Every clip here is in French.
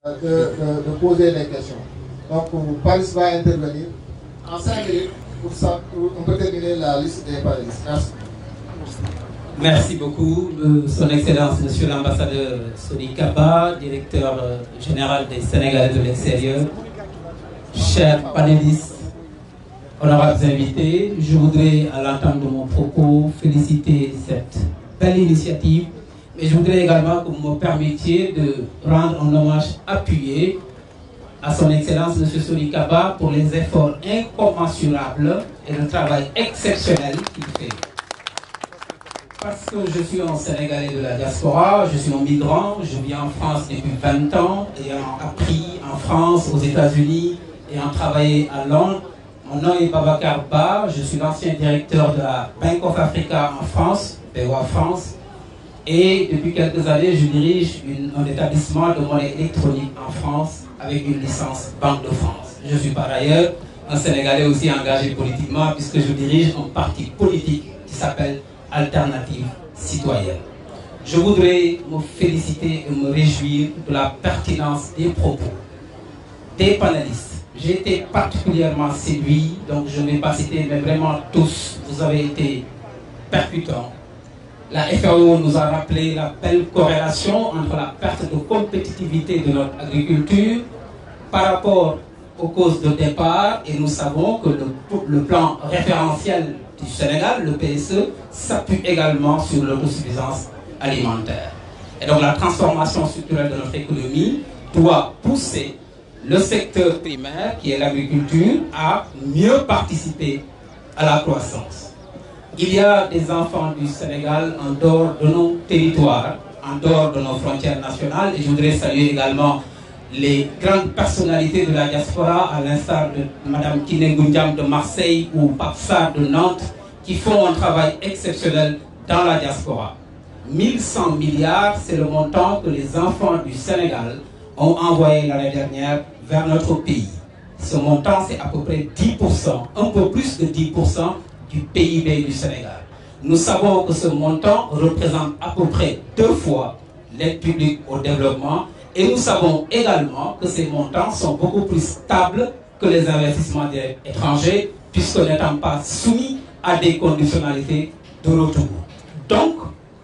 de poser les questions. Donc, Paris va intervenir en 5 minutes pour ça, on peut terminer la liste des panélistes. Merci. Merci beaucoup, Son Excellence, Monsieur l'ambassadeur Sori Kaba, directeur général des Sénégalais de l'extérieur. Chers panélistes, honorables invités, je voudrais, à l'entame de mon propos, féliciter cette belle initiative. Mais je voudrais également que vous me permettiez de rendre un hommage appuyé à Son Excellence M. Sori Kaba pour les efforts incommensurables et le travail exceptionnel qu'il fait. Parce que je suis un Sénégalais de la diaspora, je suis un migrant, je vis en France depuis 20 ans, ayant appris en France, aux États-Unis, ayant travaillé à Londres. Mon nom est Babacar Ba, je suis l'ancien directeur de la Bank of Africa en France, BOA France. Et depuis quelques années, je dirige un établissement de monnaie électronique en France avec une licence Banque de France. Je suis par ailleurs un Sénégalais aussi engagé politiquement puisque je dirige un parti politique qui s'appelle Alternative Citoyenne. Je voudrais me féliciter et me réjouir de la pertinence des propos des panélistes. J'ai été particulièrement séduit, donc je ne vais pas citer, mais vraiment tous, vous avez été percutants. La FAO nous a rappelé la belle corrélation entre la perte de compétitivité de notre agriculture par rapport aux causes de départ, et nous savons que le plan référentiel du Sénégal, le PSE, s'appuie également sur l'autosuffisance alimentaire. Et donc la transformation structurelle de notre économie doit pousser le secteur primaire, qui est l'agriculture, à mieux participer à la croissance. Il y a des enfants du Sénégal en dehors de nos territoires, en dehors de nos frontières nationales, et je voudrais saluer également les grandes personnalités de la diaspora, à l'instar de Mme Kiné Goundiam de Marseille ou Pape Sarr de Nantes, qui font un travail exceptionnel dans la diaspora. 1100 milliards, c'est le montant que les enfants du Sénégal ont envoyé l'année dernière vers notre pays. Ce montant, c'est à peu près 10%, un peu plus de 10% du PIB du Sénégal. Nous savons que ce montant représente à peu près 2 fois l'aide publique au développement, et nous savons également que ces montants sont beaucoup plus stables que les investissements étrangers, puisque n'étant pas soumis à des conditionnalités de retour. Donc,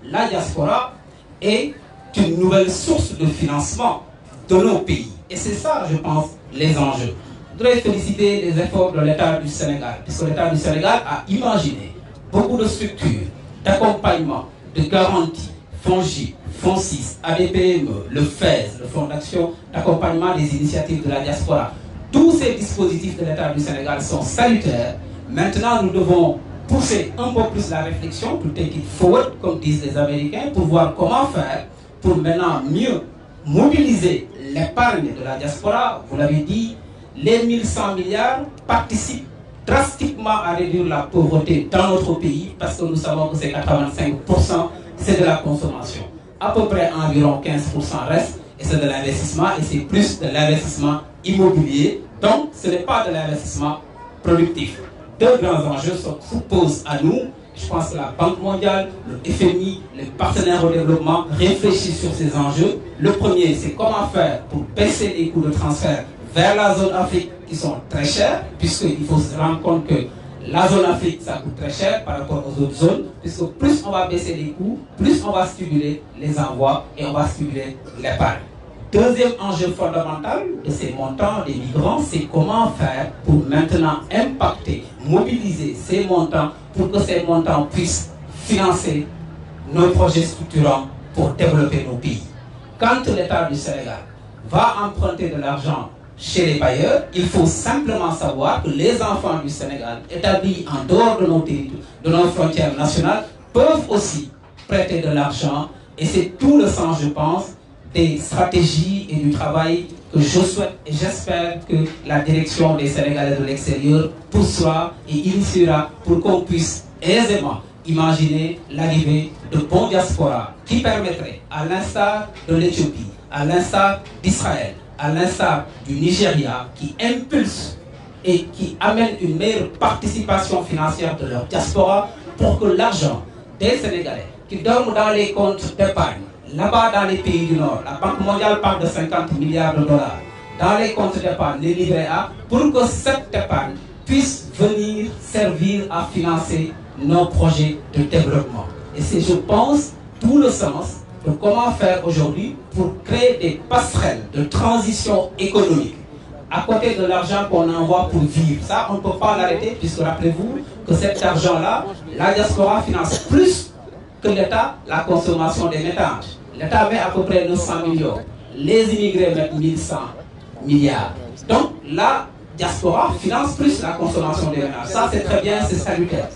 la diaspora est une nouvelle source de financement de nos pays. Et c'est ça, je pense, les enjeux. Je voudrais féliciter les efforts de l'État du Sénégal, puisque l'État du Sénégal a imaginé beaucoup de structures, d'accompagnement, de garantie, FONGIP, FONSIS, ADPME, le FES, le Fonds d'action d'accompagnement des initiatives de la diaspora. Tous ces dispositifs de l'État du Sénégal sont salutaires. Maintenant, nous devons pousser un peu plus la réflexion, to take it forward, comme disent les Américains, pour voir comment faire pour maintenant mieux mobiliser l'épargne de la diaspora. Vous l'avez dit, les 1100 milliards participent drastiquement à réduire la pauvreté dans notre pays, parce que nous savons que c'est 85%, c'est de la consommation. À peu près environ 15% reste, et c'est de l'investissement, et c'est plus de l'investissement immobilier. Donc, ce n'est pas de l'investissement productif. 2 grands enjeux se posent à nous. Je pense que la Banque mondiale, le FMI, les partenaires au développement réfléchissent sur ces enjeux. Le premier, c'est comment faire pour baisser les coûts de transfert vers la zone Afrique qui sont très chers, puisqu'il faut se rendre compte que la zone Afrique, ça coûte très cher par rapport aux autres zones, puisque plus on va baisser les coûts, plus on va stimuler les envois et on va stimuler l'épargne. Deuxième enjeu fondamental de ces montants des migrants, c'est comment faire pour maintenant impacter, mobiliser ces montants pour que ces montants puissent financer nos projets structurants pour développer nos pays. Quand l'État du Sénégal va emprunter de l'argent chez les bailleurs, il faut simplement savoir que les enfants du Sénégal établis en dehors de nos frontières nationales peuvent aussi prêter de l'argent, et c'est tout le sens, je pense, des stratégies et du travail que je souhaite et j'espère que la direction des Sénégalais de l'extérieur poussera et initiera pour qu'on puisse aisément imaginer l'arrivée de bons diasporas qui permettraient, à l'instar de l'Éthiopie, à l'instar d'Israël, à l'instar du Nigeria, qui impulsent et qui amènent une meilleure participation financière de leur diaspora pour que l'argent des Sénégalais qui dorment dans les comptes d'épargne, Là-bas, dans les pays du Nord, la Banque mondiale parle de 50 milliards de dollars dans les comptes d'épargne, les livrets A, pour que cette épargne puisse venir servir à financer nos projets de développement. Et c'est, je pense, tout le sens de comment faire aujourd'hui pour créer des passerelles de transition économique à côté de l'argent qu'on envoie pour vivre. Ça, on ne peut pas l'arrêter, puisque rappelez-vous que cet argent-là, la diaspora finance plus que l'État la consommation des ménages. L'État met à peu près 900 millions. Les immigrés mettent 1100 milliards. Donc, la diaspora finance plus la consommation des ménages. Ça, c'est très bien, c'est salutaire.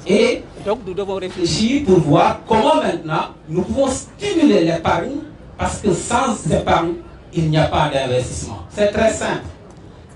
Et donc, nous devons réfléchir pour voir comment maintenant nous pouvons stimuler l'épargne, parce que sans épargne, il n'y a pas d'investissement. C'est très simple.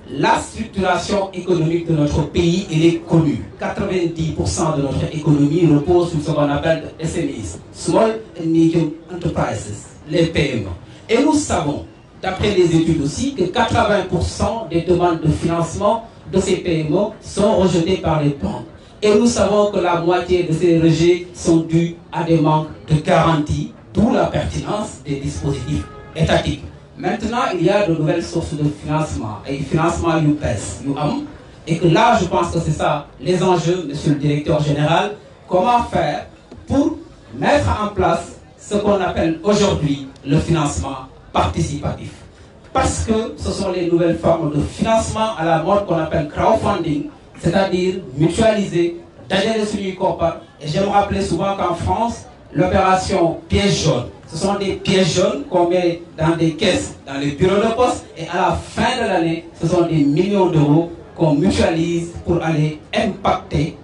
La structuration économique de notre pays, elle est connue. 90% de notre économie repose sur ce qu'on appelle les SMEs, Small and Medium Enterprises, les PME. Et nous savons, d'après les études aussi, que 80% des demandes de financement de ces PME sont rejetées par les banques. Et nous savons que la moitié de ces rejets sont dus à des manques de garantie, d'où la pertinence des dispositifs étatiques. Maintenant, il y a de nouvelles sources de financement, et le financement UPES, UAM, et que là, je pense que c'est ça les enjeux, monsieur le directeur général, comment faire pour mettre en place ce qu'on appelle aujourd'hui le financement participatif. Parce que ce sont les nouvelles formes de financement à la mode qu'on appelle crowdfunding, c'est-à-dire mutualiser, d'adhérer sur une compagnie. Et j'aime rappeler souvent qu'en France, l'opération piège jaune, ce sont des pièges jaunes qu'on met dans des caisses, dans les bureaux de poste, et à la fin de l'année, ce sont des millions d'euros qu'on mutualise pour aller impacter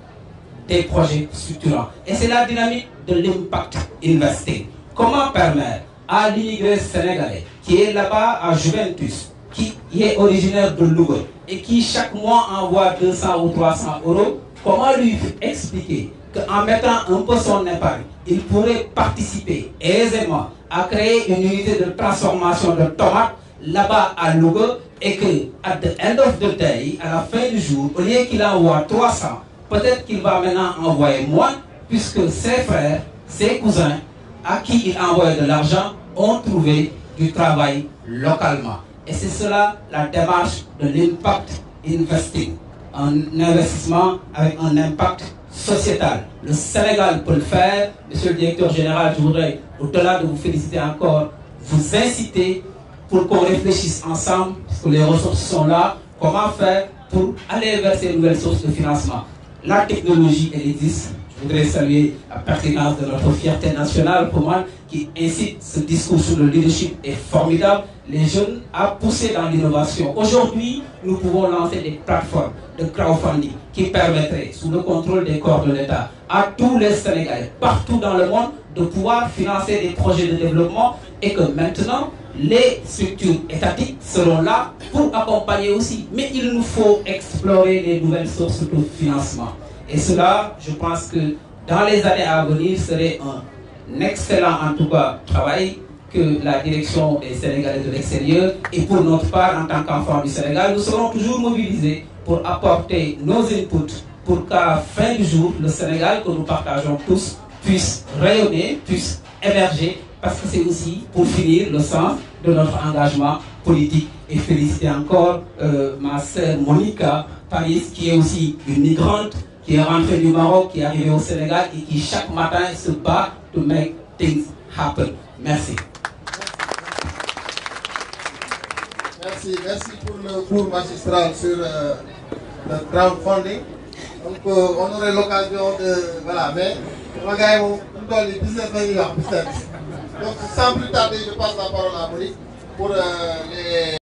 des projets structurants. Et c'est la dynamique de l'impact investing. Comment permettre à l'immigré sénégalais qui est là-bas à Juventus, qui est originaire de Louga et qui chaque mois envoie 200 ou 300 euros, comment lui expliquer qu'en mettant un peu son épargne, il pourrait participer aisément à créer une unité de transformation de tomates là-bas à Louga, et que, at the end of the day, à la fin du jour, au lieu qu'il envoie 300, peut-être qu'il va maintenant envoyer moins, puisque ses frères, ses cousins, à qui il envoie de l'argent, ont trouvé du travail localement. Et c'est cela la démarche de l'impact investing, un investissement avec un impact sociétal. Le Sénégal peut le faire. Monsieur le directeur général, je voudrais, au-delà de vous féliciter encore, vous inciter pour qu'on réfléchisse ensemble, parce que les ressources sont là, comment faire pour aller vers ces nouvelles sources de financement. La technologie, elle existe. Je voudrais saluer la pertinence de notre fierté nationale pour moi, qui incite ce discours sur le leadership est formidable. Les jeunes à pousser dans l'innovation. Aujourd'hui, nous pouvons lancer des plateformes de crowdfunding qui permettraient, sous le contrôle des corps de l'État, à tous les Sénégalais, partout dans le monde, de pouvoir financer des projets de développement, et que maintenant, les structures étatiques seront là pour accompagner aussi. Mais il nous faut explorer les nouvelles sources de financement. Et cela, je pense que dans les années à venir, serait un excellent, en tout cas, travail que la direction des Sénégalais de l'extérieur, et pour notre part, en tant qu'enfants du Sénégal, nous serons toujours mobilisés pour apporter nos inputs pour qu'à la fin du jour, le Sénégal que nous partageons tous puisse rayonner, puisse émerger, parce que c'est aussi, pour finir, le sens de notre engagement politique. Et féliciter encore ma sœur Monica Paris, qui est aussi une migrante, qui est rentrée du Maroc, qui est arrivée au Sénégal et qui chaque matin se bat to make things happen. Merci. Merci pour le cours magistral sur le crowdfunding. Donc on aurait l'occasion de... Voilà, mais on va les business. Donc sans plus tarder, je passe la parole à Monique pour les...